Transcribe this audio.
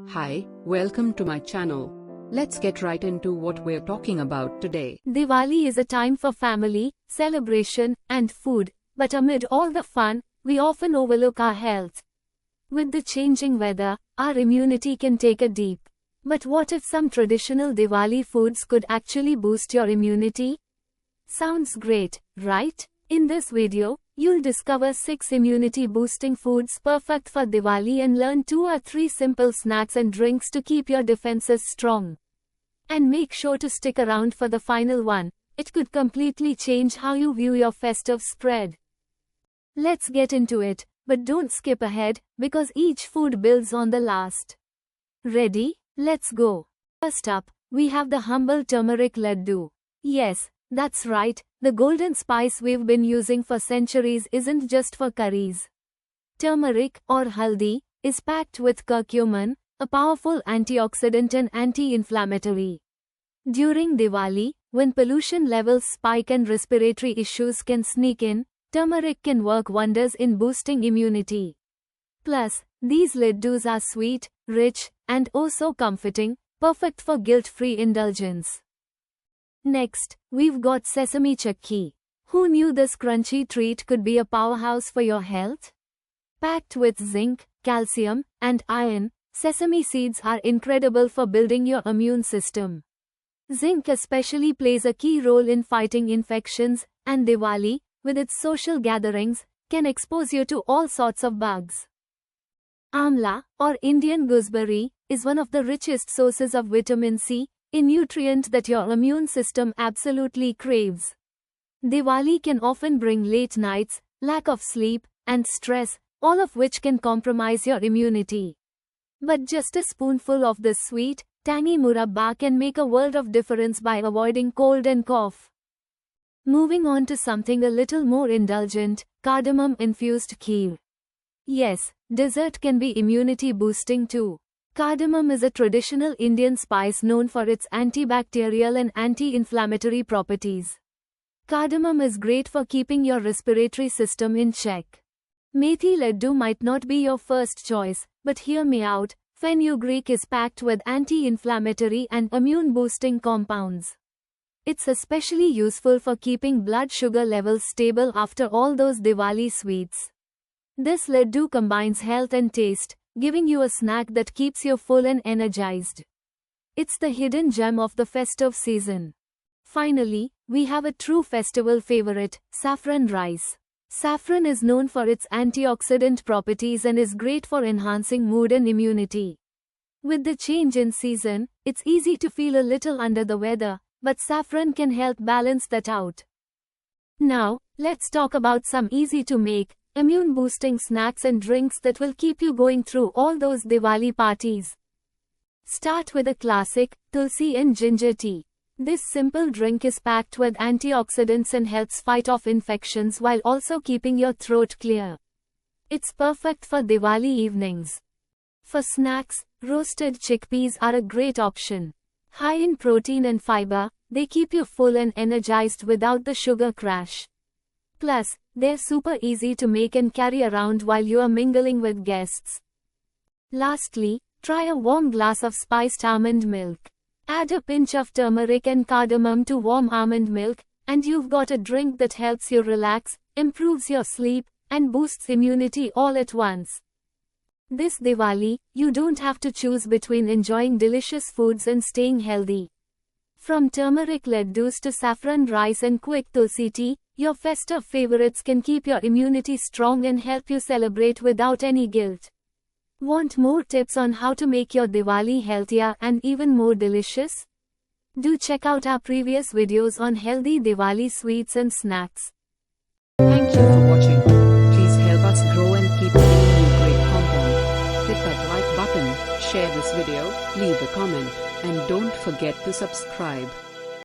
Hi, welcome to my channel. Let's get right into what we're talking about today. Diwali is a time for family, celebration, and food, but amid all the fun, we often overlook our health. With the changing weather, our immunity can take a dip. But what if some traditional Diwali foods could actually boost your immunity? Sounds great, right? In this video, you'll discover 6 immunity-boosting foods perfect for Diwali and learn 2 or 3 simple snacks and drinks to keep your defenses strong. And make sure to stick around for the final one. It could completely change how you view your festive spread. Let's get into it, but don't skip ahead, because each food builds on the last. Ready? Let's go. First up, we have the humble turmeric laddu. Yes, that's right, the golden spice we've been using for centuries isn't just for curries. Turmeric, or haldi, is packed with curcumin, a powerful antioxidant and anti-inflammatory. During Diwali, when pollution levels spike and respiratory issues can sneak in, turmeric can work wonders in boosting immunity. Plus, these laddus are sweet, rich, and oh so comforting, perfect for guilt-free indulgence. Next, we've got sesame chakki. Who knew this crunchy treat could be a powerhouse for your health? Packed with zinc, calcium, and iron, sesame seeds are incredible for building your immune system. Zinc especially plays a key role in fighting infections, and Diwali, with its social gatherings, can expose you to all sorts of bugs. Amla, or Indian gooseberry, is one of the richest sources of vitamin C, a nutrient that your immune system absolutely craves. Diwali can often bring late nights, lack of sleep, and stress, all of which can compromise your immunity. But just a spoonful of this sweet, tangy murabba can make a world of difference by avoiding cold and cough. Moving on to something a little more indulgent, cardamom-infused kheer. Yes, dessert can be immunity-boosting too. Cardamom is a traditional Indian spice known for its antibacterial and anti-inflammatory properties. Cardamom is great for keeping your respiratory system in check. Methi laddu might not be your first choice, but hear me out, fenugreek is packed with anti-inflammatory and immune-boosting compounds. It's especially useful for keeping blood sugar levels stable after all those Diwali sweets. This laddu combines health and taste, giving you a snack that keeps you full and energized. It's the hidden gem of the festive season. Finally, we have a true festival favorite, saffron rice. Saffron is known for its antioxidant properties and is great for enhancing mood and immunity. With the change in season, it's easy to feel a little under the weather, but saffron can help balance that out. Now, let's talk about some easy-to-make, immune-boosting snacks and drinks that will keep you going through all those Diwali parties. Start with a classic, Tulsi and Ginger Tea. This simple drink is packed with antioxidants and helps fight off infections while also keeping your throat clear. It's perfect for Diwali evenings. For snacks, roasted chickpeas are a great option. High in protein and fiber, they keep you full and energized without the sugar crash. Plus, they're super easy to make and carry around while you are mingling with guests. Lastly, try a warm glass of spiced almond milk. Add a pinch of turmeric and cardamom to warm almond milk, and you've got a drink that helps you relax, improves your sleep, and boosts immunity all at once. This Diwali, you don't have to choose between enjoying delicious foods and staying healthy. From turmeric laddus to saffron rice and quick tulsi tea, your festive favorites can keep your immunity strong and help you celebrate without any guilt. Want more tips on how to make your Diwali healthier and even more delicious? Do check out our previous videos on healthy Diwali sweets and snacks. Thank you for watching. Please help us grow and keep bringing you great content. Hit that like button, share this video, leave a comment, and don't forget to subscribe.